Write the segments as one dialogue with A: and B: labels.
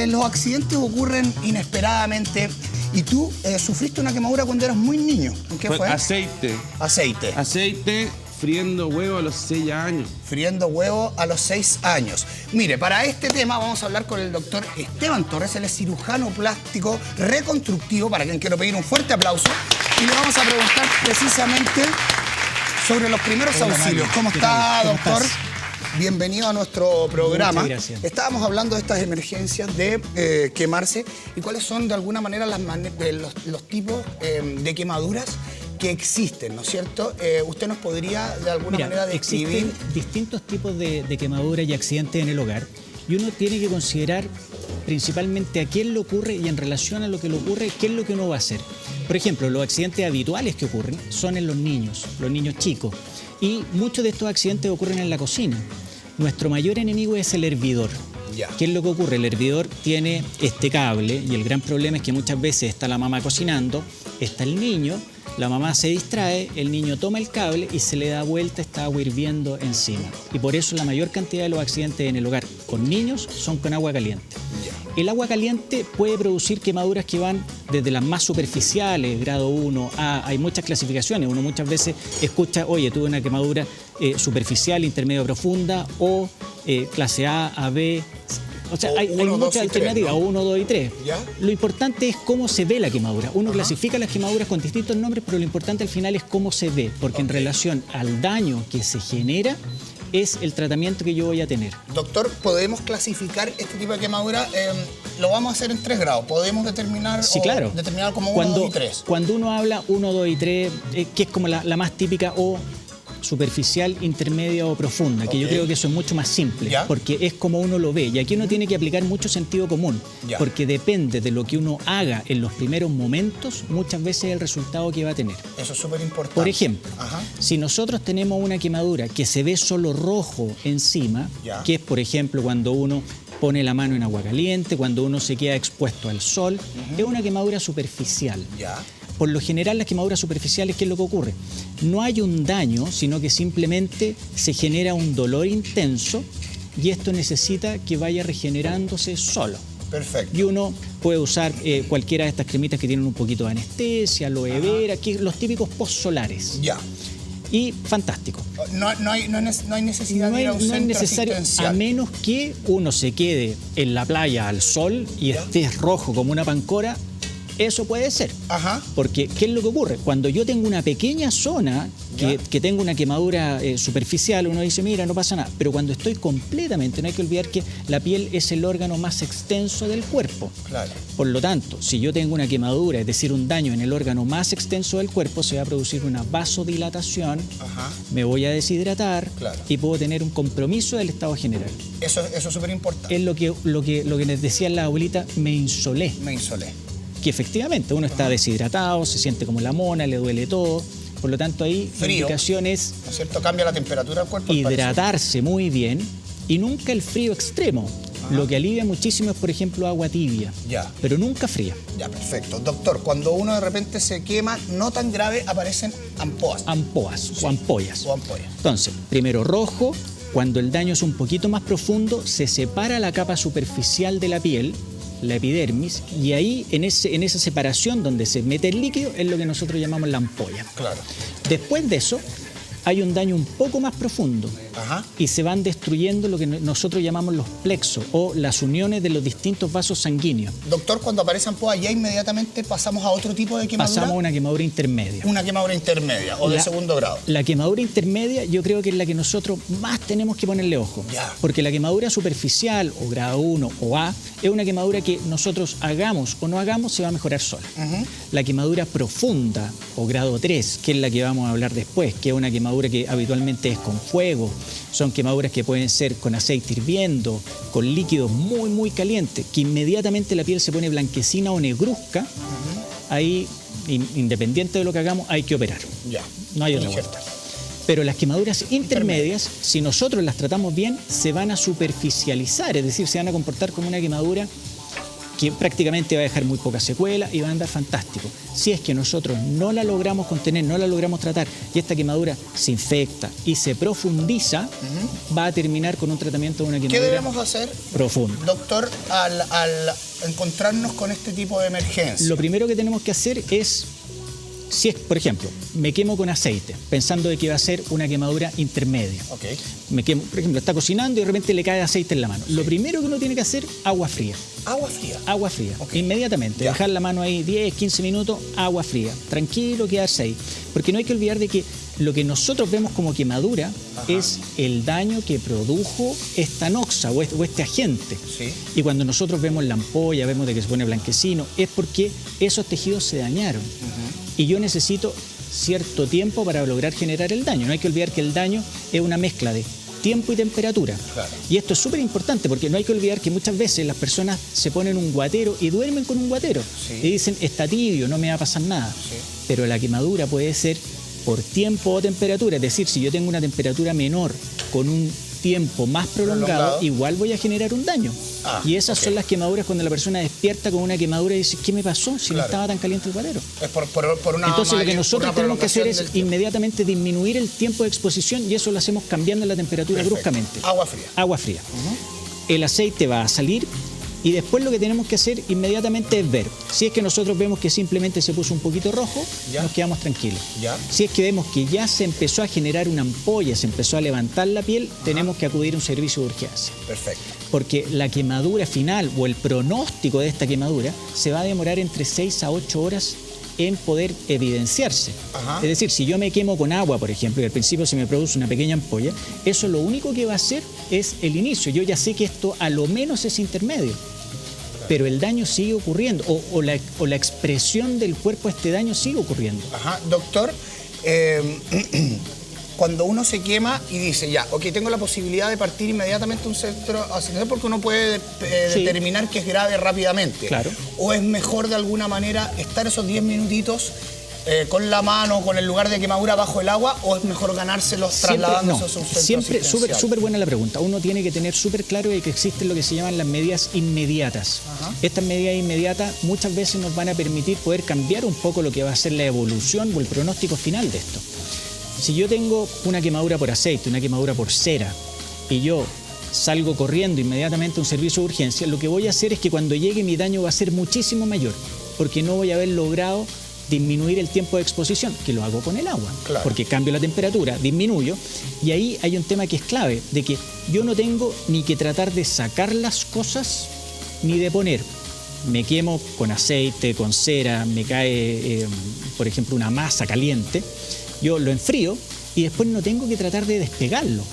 A: Los accidentes ocurren inesperadamente y tú sufriste una quemadura cuando eras muy niño. ¿En qué fue?
B: Aceite.
A: Aceite.
B: Aceite friendo huevo a los 6 años.
A: Friendo huevo a los 6 años. Mire, para este tema vamos a hablar con el doctor Esteban Torres. Él es cirujano plástico reconstructivo, para quien quiero pedir un fuerte aplauso. Y le vamos a preguntar precisamente sobre los primeros auxilios. ¿Cómo está, doctor? Bienvenido a nuestro programa.
C: Muchas gracias.
A: Estábamos hablando de estas emergencias de quemarse y cuáles son de alguna manera los tipos de quemaduras que existen, ¿no es cierto? ¿Usted nos podría de alguna manera describir?
C: Existen distintos tipos de quemaduras y accidentes en el hogar y uno tiene que considerar principalmente a quién le ocurre y en relación a lo que le ocurre, qué es lo que uno va a hacer. Por ejemplo, los accidentes habituales que ocurren son en los niños chicos. Y muchos de estos accidentes ocurren en la cocina. Nuestro mayor enemigo es el hervidor. ¿Qué es lo que ocurre? El hervidor tiene este cable y el gran problema es que muchas veces está la mamá cocinando, está el niño, la mamá se distrae, el niño toma el cable y se le da vuelta, está agua hirviendo encima. Y por eso la mayor cantidad de los accidentes en el hogar con niños son con agua caliente. El agua caliente puede producir quemaduras que van desde las más superficiales, grado 1, A. Hay muchas clasificaciones. Uno muchas veces escucha, oye, tuve una quemadura superficial, intermedio profunda, o clase A, A, B. O sea, hay muchas alternativas, 1, 2 y 3.
A: ¿Ya?
C: Lo importante es cómo se ve la quemadura. Uno clasifica las quemaduras con distintos nombres, pero lo importante al final es cómo se ve, porque en relación al daño que se genera, es el tratamiento que yo voy a tener.
A: Doctor, ¿podemos clasificar este tipo de quemadura? Lo vamos a hacer en 3 grados. ¿Podemos determinar,
C: sí, claro,
A: determinar como 1, 2 y 3?
C: Cuando uno habla 1, 2 y 3, que es como la más típica, o superficial, intermedia o profunda, que yo creo que eso es mucho más simple, porque es como uno lo ve. Y aquí uno tiene que aplicar mucho sentido común, porque depende de lo que uno haga en los primeros momentos, muchas veces el resultado que va a tener.
A: Eso es súper importante.
C: Por ejemplo, si nosotros tenemos una quemadura que se ve solo rojo encima, que es, por ejemplo, cuando uno pone la mano en agua caliente, cuando uno se queda expuesto al sol, es una quemadura superficial. Por lo general, las quemaduras superficiales, ¿qué es lo que ocurre? No hay un daño, sino que simplemente se genera un dolor intenso y esto necesita que vaya regenerándose solo.
A: Perfecto.
C: Y uno puede usar cualquiera de estas cremitas que tienen un poquito de anestesia, aloe vera, los típicos postsolares. Y fantástico.
A: No hay necesidad de ir a un centro asistencial.
C: A menos que uno se quede en la playa al sol y esté rojo como una pancora. Eso puede ser, porque ¿qué es lo que ocurre? Cuando yo tengo una pequeña zona que tengo una quemadura superficial, uno dice, mira, no pasa nada. Pero cuando estoy completamente, no hay que olvidar que la piel es el órgano más extenso del cuerpo. Por lo tanto, si yo tengo una quemadura, es decir, un daño en el órgano más extenso del cuerpo, se va a producir una vasodilatación, me voy a deshidratar y puedo tener un compromiso del estado general.
A: Eso es súper importante.
C: Es lo que les decía la abuelita, me insolé.
A: Me insolé.
C: Que efectivamente uno está deshidratado, se siente como la mona, le duele todo. Por lo tanto, ahí la indicación es,
A: ¿no es cierto? Cambia la temperatura del cuerpo.
C: Hidratarse muy bien y nunca el frío extremo. Lo que alivia muchísimo es, por ejemplo, agua tibia, pero nunca fría.
A: Perfecto. Doctor, cuando uno de repente se quema, no tan grave, aparecen ampoas.
C: Ampoas o ampollas.
A: O ampollas.
C: Entonces, primero rojo. Cuando el daño es un poquito más profundo, se separa la capa superficial de la piel, la epidermis, y ahí en esa separación donde se mete el líquido es lo que nosotros llamamos la ampolla. Después de eso hay un daño un poco más profundo y se van destruyendo lo que nosotros llamamos los plexos o las uniones de los distintos vasos sanguíneos.
A: Doctor, cuando aparece ampolla ya inmediatamente pasamos a otro tipo de quemadura.
C: Pasamos a una quemadura intermedia.
A: Una quemadura intermedia o de segundo grado.
C: La quemadura intermedia yo creo que es la que nosotros más tenemos que ponerle ojo. Porque la quemadura superficial o grado 1 o A es una quemadura que nosotros hagamos o no hagamos se va a mejorar sola. La quemadura profunda o grado 3, que es la que vamos a hablar después, que es una quemadura que habitualmente es con fuego, son quemaduras que pueden ser con aceite hirviendo, con líquidos muy, muy calientes, que inmediatamente la piel se pone blanquecina o negruzca, ahí, independiente de lo que hagamos, hay que operar. No hay otra vuelta. Pero las quemaduras intermedias, si nosotros las tratamos bien, se van a superficializar, es decir, se van a comportar como una quemadura que prácticamente va a dejar muy poca secuela y va a andar fantástico. Si es que nosotros no la logramos contener, no la logramos tratar y esta quemadura se infecta y se profundiza, va a terminar con un tratamiento de una quemadura.
A: ¿Qué debemos hacer,
C: profunda?
A: doctor, al encontrarnos con este tipo de emergencia?
C: Lo primero que tenemos que hacer es, si es, por ejemplo, me quemo con aceite, pensando de que va a ser una quemadura intermedia.
A: Ok.
C: Me quemo, por ejemplo, está cocinando y de repente le cae aceite en la mano. Lo primero que uno tiene que hacer, agua fría.
A: Agua fría.
C: Agua fría,
A: Ok.
C: inmediatamente,
A: Ya.
C: dejar la mano ahí 10, 15 minutos, agua fría, tranquilo, quedarse ahí. Porque no hay que olvidar de que lo que nosotros vemos como quemadura es el daño que produjo esta noxa o este agente.
A: Sí.
C: Y cuando nosotros vemos la ampolla, vemos de que se pone blanquecino, es porque esos tejidos se dañaron. Y yo necesito cierto tiempo para lograr generar el daño. No hay que olvidar que el daño es una mezcla de tiempo y temperatura.
A: Claro.
C: Y esto es súper importante porque no hay que olvidar que muchas veces las personas se ponen un guatero y duermen con un guatero.
A: Sí.
C: Y dicen, está tibio, no me va a pasar nada.
A: Sí.
C: Pero la quemadura puede ser por tiempo o temperatura. Es decir, si yo tengo una temperatura menor con un tiempo más prolongado, igual voy a generar un daño. Y esas son las quemaduras cuando la persona despierta con una quemadura y dice, ¿qué me pasó si no estaba tan caliente el guatero?
A: Es por una
C: Entonces lo que nosotros tenemos que hacer es
A: prolongación del tiempo.
C: inmediatamente disminuir el tiempo de exposición y eso lo hacemos cambiando la temperatura
A: Perfecto.
C: bruscamente.
A: Agua fría.
C: Agua fría. El aceite va a salir y después lo que tenemos que hacer inmediatamente es ver. Si es que nosotros vemos que simplemente se puso un poquito rojo,
A: Ya.
C: nos quedamos tranquilos.
A: Ya.
C: Si es que vemos que ya se empezó a generar una ampolla, se empezó a levantar la piel, tenemos que acudir a un servicio de urgencia.
A: Perfecto.
C: Porque la quemadura final o el pronóstico de esta quemadura se va a demorar entre 6 a 8 horas en poder evidenciarse.
A: Ajá.
C: Es decir, si yo me quemo con agua, por ejemplo, y al principio se me produce una pequeña ampolla, eso lo único que va a hacer es el inicio. Yo ya sé que esto a lo menos es intermedio, pero el daño sigue ocurriendo o la expresión del cuerpo a este daño sigue ocurriendo.
A: Ajá. Doctor, cuando uno se quema y dice, ya, ok, tengo la posibilidad de partir inmediatamente a un centro asistencial porque uno puede
C: Sí.
A: determinar que es grave rápidamente.
C: Claro.
A: O es mejor de alguna manera estar esos 10 minutitos con la mano, con el lugar de quemadura bajo el agua, o es mejor ganárselos trasladándose a un centro
C: Siempre
A: asistencial?
C: súper buena la pregunta. Uno tiene que tener súper claro de que existen lo que se llaman las medidas inmediatas.
A: Ajá.
C: Estas medidas inmediatas muchas veces nos van a permitir poder cambiar un poco lo que va a ser la evolución o el pronóstico final de esto. Si yo tengo una quemadura por aceite, una quemadura por cera, y yo salgo corriendo inmediatamente a un servicio de urgencia, lo que voy a hacer es que cuando llegue mi daño va a ser muchísimo mayor, porque no voy a haber logrado disminuir el tiempo de exposición, que lo hago con el agua,
A: Claro.
C: porque cambio la temperatura, disminuyo, y ahí hay un tema que es clave, de que yo no tengo ni que tratar de sacar las cosas, ni de poner. Me quemo con aceite, con cera, me cae, por ejemplo, una masa caliente, yo lo enfrío y después no tengo que tratar de despegarlo.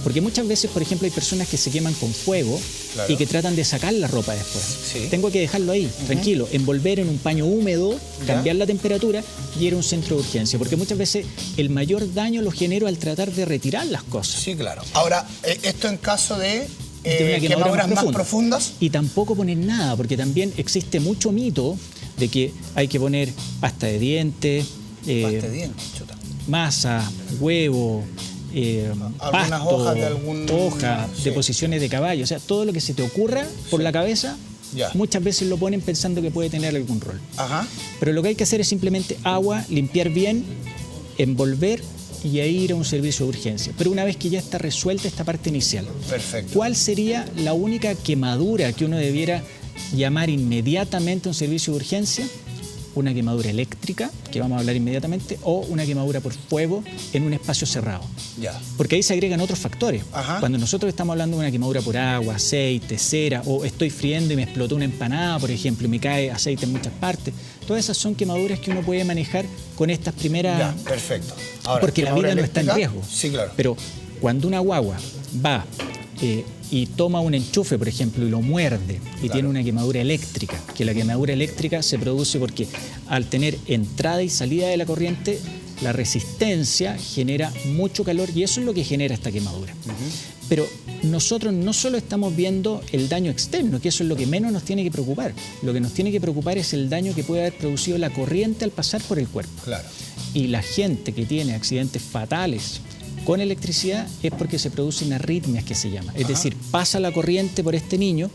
C: Porque muchas veces, por ejemplo, hay personas que se queman con fuego
A: Claro.
C: y que tratan de sacar la ropa después.
A: Sí.
C: Tengo que dejarlo ahí, tranquilo, envolver en un paño húmedo,
A: Ya.
C: cambiar la temperatura y ir a un centro de urgencia. Porque muchas veces el mayor daño lo genero al tratar de retirar las cosas.
A: Sí, claro. Ahora, esto en caso de,
C: De una quemadura
A: quemaduras más
C: profunda.
A: profundas.
C: Y tampoco poner nada, porque también existe mucho mito de que hay que poner pasta de dientes,
A: Pasta de dientes, chuta.
C: masa, huevo,
A: Algunas
C: pasto,
A: hojas de algún-
C: hoja,
A: sí.
C: deposiciones de caballo, o sea, todo lo que se te ocurra por la cabeza,
A: Ya.
C: muchas veces lo ponen pensando que puede tener algún rol.
A: Ajá.
C: Pero lo que hay que hacer es simplemente agua, limpiar bien, envolver y ahí ir a un servicio de urgencia. Pero una vez que ya está resuelta esta parte inicial,
A: Perfecto.
C: ¿cuál sería la única quemadura que uno debiera llamar inmediatamente a un servicio de urgencia? Una quemadura eléctrica, que vamos a hablar inmediatamente, o una quemadura por fuego en un espacio cerrado.
A: Ya.
C: Porque ahí se agregan otros factores.
A: Ajá.
C: Cuando nosotros estamos hablando de una quemadura por agua, aceite, cera, o estoy friendo y me explotó una empanada, por ejemplo, y me cae aceite en muchas partes, todas esas son quemaduras que uno puede manejar con estas primeras...
A: Ya, perfecto. Ahora,
C: porque la
A: quemadura
C: vida no está en
A: eléctrica.
C: riesgo.
A: Sí, claro.
C: Pero cuando una guagua va y toma un enchufe, por ejemplo, y lo muerde y tiene una quemadura eléctrica, que la quemadura eléctrica se produce porque al tener entrada y salida de la corriente, la resistencia genera mucho calor y eso es lo que genera esta quemadura. Pero nosotros no solo estamos viendo el daño externo, que eso es lo que menos nos tiene que preocupar. Lo que nos tiene que preocupar es el daño que puede haber producido la corriente al pasar por el cuerpo.
A: Claro.
C: Y la gente que tiene accidentes fatales con electricidad es porque se producen arritmias, que se llama. Es decir, pasa la corriente por este niño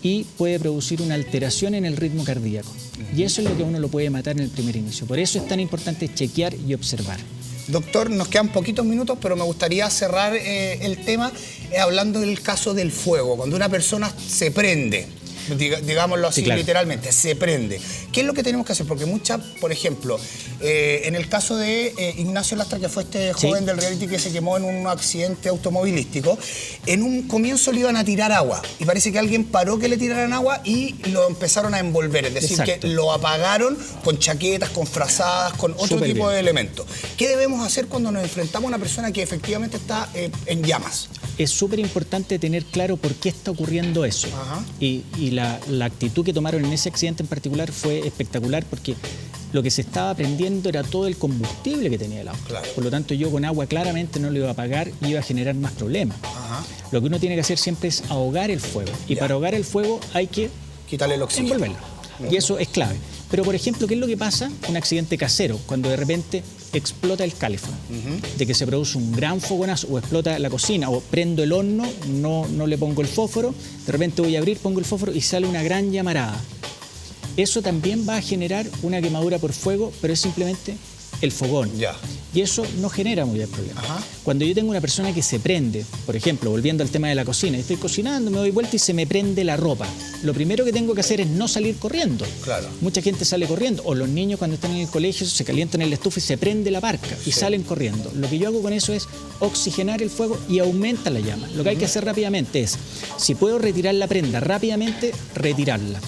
C: y puede producir una alteración en el ritmo cardíaco. Y eso es lo que a uno lo puede matar en el primer inicio. Por eso es tan importante chequear y observar.
A: Doctor, nos quedan poquitos minutos, pero me gustaría cerrar el tema hablando del caso del fuego. Cuando una persona se prende, digámoslo así, sí, claro, literalmente, se prende. ¿Qué es lo que tenemos que hacer? Porque muchas, por ejemplo, en el caso de Ignacio Lastra, que fue este joven del reality que se quemó en un accidente automovilístico, en un comienzo le iban a tirar agua y parece que alguien paró que le tiraran agua y lo empezaron a envolver, es decir, exacto, que lo apagaron con chaquetas, con frazadas, con otro Súper tipo bien de elementos. ¿Qué debemos hacer cuando nos enfrentamos a una persona que efectivamente está en llamas?
C: Es súper importante tener claro por qué está ocurriendo eso. Y la actitud que tomaron en ese accidente en particular fue espectacular porque lo que se estaba prendiendo era todo el combustible que tenía el auto. Claro. Por lo tanto, yo con agua claramente no lo iba a apagar y iba a generar más problemas. Lo que uno tiene que hacer siempre es ahogar el fuego. Y para ahogar el fuego hay que
A: quitarle el oxígeno,
C: envolverlo. Y eso es clave. Pero, por ejemplo, ¿qué es lo que pasa? Un accidente casero, cuando de repente explota el calefón, de que se produce un gran fogonazo o explota la cocina o prendo el horno, no le pongo el fósforo, de repente voy a abrir, pongo el fósforo y sale una gran llamarada. Eso también va a generar una quemadura por fuego, pero es simplemente el fogón. Y eso no genera muy bien problema. Cuando yo tengo una persona que se prende, por ejemplo, volviendo al tema de la cocina, estoy cocinando, me doy vuelta y se me prende la ropa. Lo primero que tengo que hacer es no salir corriendo. Claro. Mucha gente sale corriendo, o los niños cuando están en el colegio se calientan en la estufa y se prende la parca y salen corriendo. Lo que yo hago con eso es oxigenar el fuego y aumenta la llama. Lo que hay que hacer rápidamente es, si puedo retirar la prenda rápidamente, retirarla.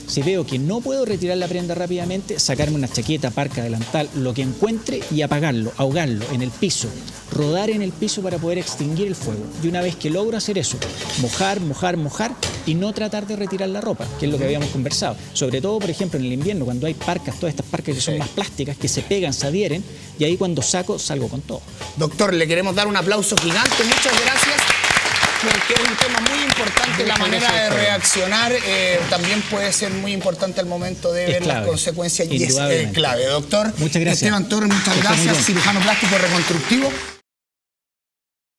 C: Si veo que no puedo retirar la prenda rápidamente, sacarme una chaqueta, parca, delantal, lo que encuentre y apagarlo, ahogarlo en el piso, rodar en el piso para poder extinguir el fuego. Y una vez que logro hacer eso, mojar, mojar, mojar y no tratar de retirar la ropa, que es lo que habíamos conversado. Sobre todo, por ejemplo, en el invierno, cuando hay parcas, todas estas parcas que son más plásticas, que se pegan, se adhieren, y ahí cuando saco, salgo con todo.
A: Doctor, le queremos dar un aplauso gigante. Muchas gracias. Porque es un tema muy importante, la manera de reaccionar también puede ser muy importante al momento de ver las consecuencias y es clave. Doctor
C: muchas gracias.
A: Esteban Torres, muchas gracias, cirujano plástico reconstructivo.